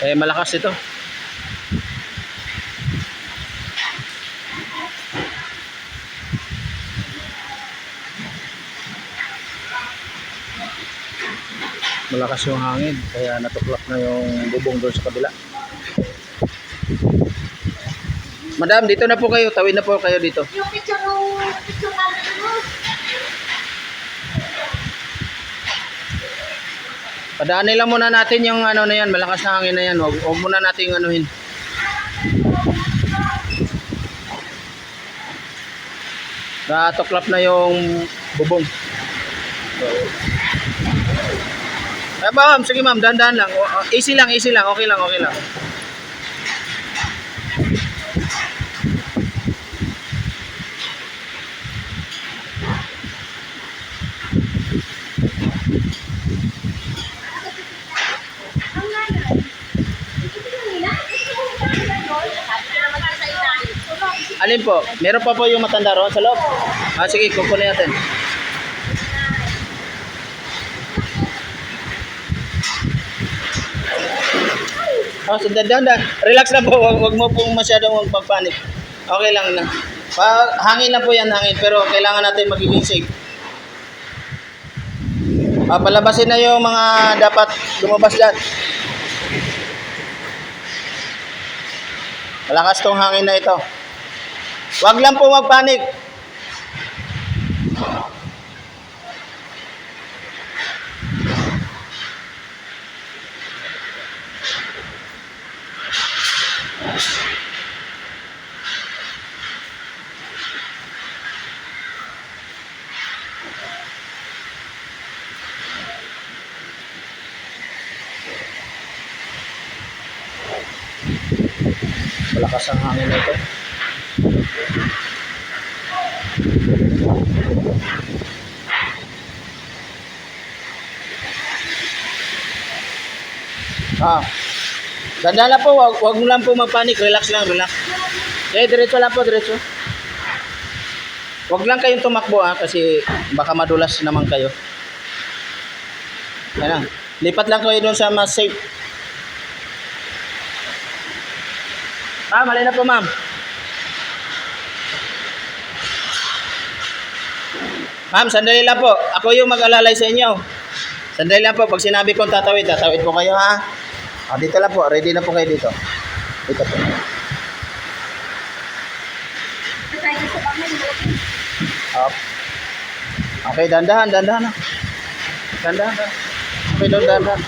Eh, malakas ito. Malakas yung hangin, kaya natuklap na yung bubong doon sa kabila. Madam, dito na po kayo. Tawid na po kayo dito. Yung picture natin mo. Padaanin lang muna natin yung ano na yan, malakas na hangin na yan. Huwag muna natin anuhin. Natuklap na yung bubong. So, ma'am, sige ma'am, dahan-dahan lang. Easy lang, easy lang. Okay lang, okay lang. Alin po? Meron pa po yung matanda roon sa loob? Ah, sige, kukunin natin. Oh, dahan-dahan. Relax lang po. Wag mo pong masyadong magpapanik. Okay lang na. Hangin lang po yan, hangin. Pero kailangan natin magiging safe. Palabasin na yung mga dapat lumabas dyan. Malakas tong hangin na ito. Wag lang po magpanik. Malakas ang hangin na ito. Ganda lang po, wag mo lang po magpanik, relax lang, relax. Eh, diretso lang po, diretso. Wag lang kayong tumakbo kasi baka madulas naman kayo. Ayan, lipat lang kayo doon sa mas safe. Mali na po, ma'am. Ma'am, sandali lang po. Ako yung mag-alalay sa inyo. Sandali lang po. Pag sinabi kong tatawid, tatawid po kayo, ha? Dito lang po. Ready na po kayo dito. Dito po. Okay, dandahan, dandahan. Dandahan. Okay, dandahan.